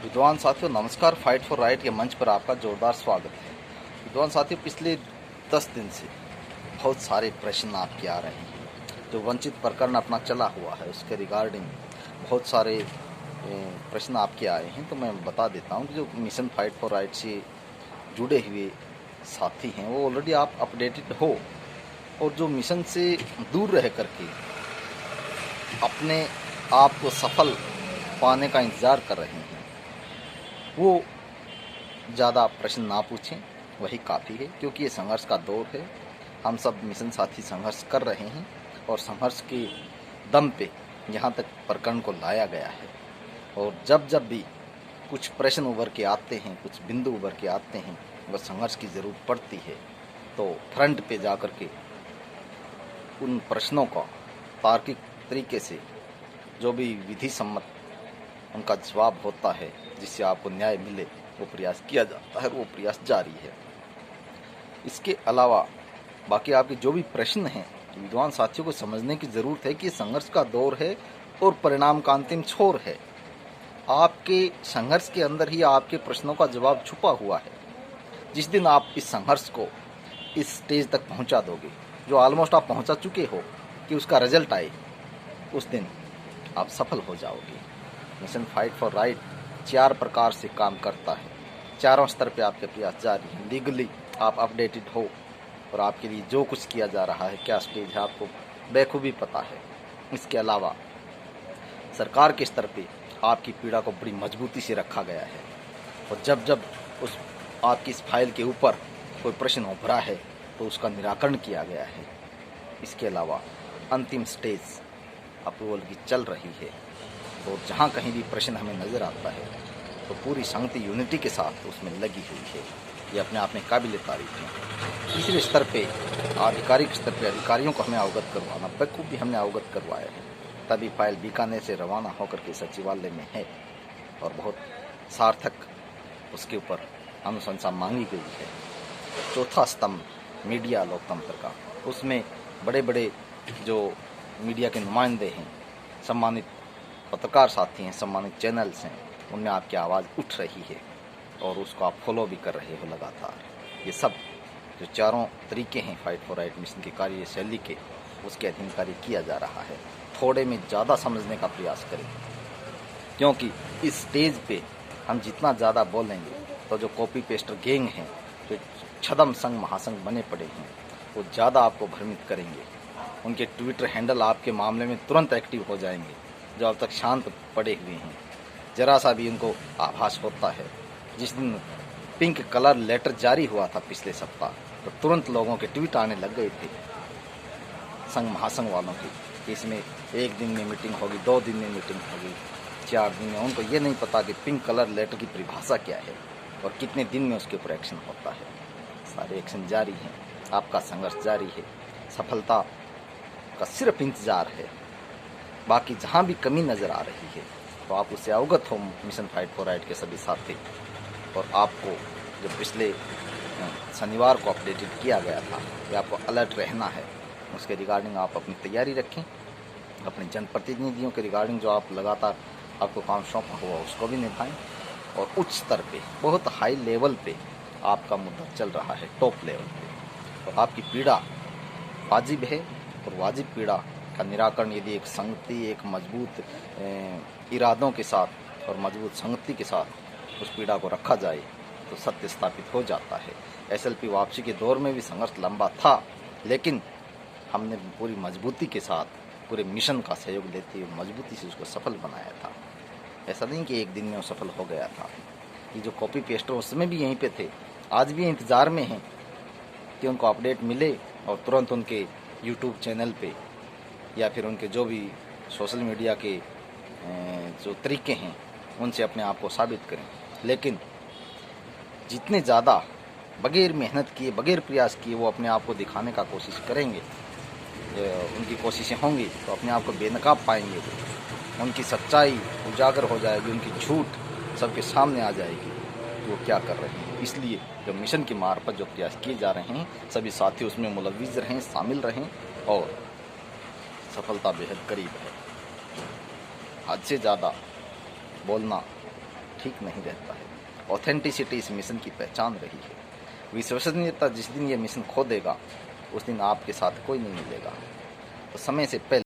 विद्वान साथियों नमस्कार। फाइट फॉर राइट के मंच पर आपका जोरदार स्वागत है। विद्वान साथियों, पिछले 10 दिन से बहुत सारे प्रश्न आपके आ रहे हैं। जो वंचित प्रकरण अपना चला हुआ है उसके रिगार्डिंग बहुत सारे प्रश्न आपके आए हैं। तो मैं बता देता हूं कि जो मिशन फाइट फॉर राइट से जुड़े हुए साथी हैं वो ऑलरेडी आप अपडेटेड हो, और जो मिशन से दूर रह करके अपने आप को सफल पाने का इंतज़ार कर रहे हैं वो ज़्यादा प्रश्न ना पूछें, वही काफ़ी है। क्योंकि ये संघर्ष का दौर है। हम सब मिशन साथी संघर्ष कर रहे हैं और संघर्ष के दम पे यहाँ तक प्रकरण को लाया गया है। और जब जब भी कुछ प्रश्न उभर के आते हैं, कुछ बिंदु उभर के आते हैं, वह संघर्ष की ज़रूरत पड़ती है तो फ्रंट पे जा कर के उन प्रश्नों का तार्किक तरीके से जो भी विधि सम्मत उनका जवाब होता है जिससे आपको न्याय मिले, वो प्रयास किया जाता है। वो प्रयास जारी है। इसके अलावा बाकी आपके जो भी प्रश्न हैं, विद्वान साथियों को समझने की ज़रूरत है कि संघर्ष का दौर है और परिणाम का अंतिम छोर है। आपके संघर्ष के अंदर ही आपके प्रश्नों का जवाब छुपा हुआ है। जिस दिन आप इस संघर्ष को इस स्टेज तक पहुंचा दोगे, जो ऑलमोस्ट आप पहुंचा चुके हो कि उसका रिजल्ट आए, उस दिन आप सफल हो जाओगे। मिशन फाइट फॉर राइट 4 प्रकार से काम करता है। चारों स्तर पे आपके प्रयास जारी हैं। लीगली आप अपडेटेड हो और आपके लिए जो कुछ किया जा रहा है, क्या स्टेज है, आपको बेखूबी पता है। इसके अलावा सरकार के स्तर पे आपकी पीड़ा को बड़ी मजबूती से रखा गया है, और जब जब उस आपकी इस फाइल के ऊपर कोई प्रश्न उभरा है तो उसका निराकरण किया गया है। इसके अलावा अंतिम स्टेज अप्रूवल की चल रही है, और जहाँ कहीं भी प्रश्न हमें नज़र आता है तो पूरी संगति यूनिटी के साथ उसमें लगी हुई है। ये अपने आप में काबिल तारीफ है। तीसरे स्तर पे आधिकारिक स्तर पे अधिकारियों को हमें अवगत करवाना, बखूबी हमने अवगत करवाया है। तभी फाइल बीकानेर से रवाना होकर के सचिवालय में है, और बहुत सार्थक उसके ऊपर अनुशंसा मांगी गई है। चौथा स्तंभ मीडिया लोकतंत्र का, उसमें बड़े बड़े जो मीडिया के नुमाइंदे हैं, सम्मानित पत्रकार साथी हैं, सम्मानित चैनल्स हैं, उनमें आपकी आवाज़ उठ रही है और उसको आप फॉलो भी कर रहे हो लगातार। ये सब जो चारों तरीके हैं फाइट फॉर राइट मिशन की कार्यशैली के, उसके अधीन कार्य किया जा रहा है। थोड़े में ज़्यादा समझने का प्रयास करें, क्योंकि इस स्टेज पे हम जितना ज़्यादा बोलेंगे तो जो कॉपी पेस्टर गैंग हैं, जो छदम संघ महासंघ बने पड़े हैं, वो ज़्यादा आपको भ्रमित करेंगे। उनके ट्विटर हैंडल आपके मामले में तुरंत एक्टिव हो जाएंगे, जो अब तक शांत पड़े हुए हैं। जरा सा भी उनको आभास होता है। जिस दिन पिंक कलर लेटर जारी हुआ था पिछले सप्ताह, तो तुरंत लोगों के ट्वीट आने लग गए थे संघ महासंघ वालों की कि इसमें 1 दिन में मीटिंग होगी, 2 दिन में मीटिंग होगी, 4 दिन में। उनको ये नहीं पता कि पिंक कलर लेटर की परिभाषा क्या है और कितने दिन में उसके ऊपर एक्शन होता है। सारे एक्शन जारी हैं, आपका संघर्ष जारी है, सफलता का सिर्फ इंतजार है। बाकी जहाँ भी कमी नज़र आ रही है तो आप उससे अवगत हो, मिशन फाइट फॉर राइट के सभी साथी। और आपको जो पिछले शनिवार को अपडेटेड किया गया था कि आपको अलर्ट रहना है, उसके रिगार्डिंग आप अपनी तैयारी रखें। अपने जनप्रतिनिधियों के रिगार्डिंग जो आप लगातार आपको काम सौंपा हुआ उसको भी निभाएं, और उच्च स्तर पे, बहुत हाई लेवल पे आपका मुद्दा चल रहा है, टॉप लेवल पे। और आपकी पीड़ा वाजिब है, और वाजिब पीड़ा का निराकरण यदि एक संगति, एक मजबूत इरादों के साथ और मजबूत संगति के साथ उस पीड़ा को रखा जाए तो सत्य स्थापित हो जाता है। एसएलपी वापसी के दौर में भी संघर्ष लंबा था, लेकिन हमने पूरी मजबूती के साथ पूरे मिशन का सहयोग लेते हुए मजबूती से उसको सफल बनाया था। ऐसा नहीं कि एक दिन में वो सफल हो गया था। ये जो कॉपी पेस्टर उस समय भी यहीं पे थे, आज भी इंतज़ार में हैं कि उनको अपडेट मिले और तुरंत उनके यूट्यूब चैनल पे या फिर उनके जो भी सोशल मीडिया के जो तरीके हैं उनसे अपने आप को साबित करें। लेकिन जितने ज़्यादा बगैर मेहनत किए, बगैर प्रयास किए वो अपने आप को दिखाने का कोशिश करेंगे, उनकी कोशिशें होंगी, तो अपने आप को बेनकाब पाएंगे। उनकी सच्चाई उजागर हो जाएगी, उनकी झूठ सबके सामने आ जाएगी कि वो क्या कर रहे हैं। इसलिए जो मिशन की मार्फत जो प्रयास किए जा रहे हैं, सभी साथी उसमें मुलव्विज़ रहें, शामिल रहें, और सफलता बेहद करीब है। हद से ज़्यादा बोलना ठीक नहीं रहता है। ऑथेंटिसिटी इस मिशन की पहचान रही है। विश्वसनीयता जिस दिन ये मिशन खो देगा, उस दिन आपके साथ कोई नहीं मिलेगा। तो समय से पहले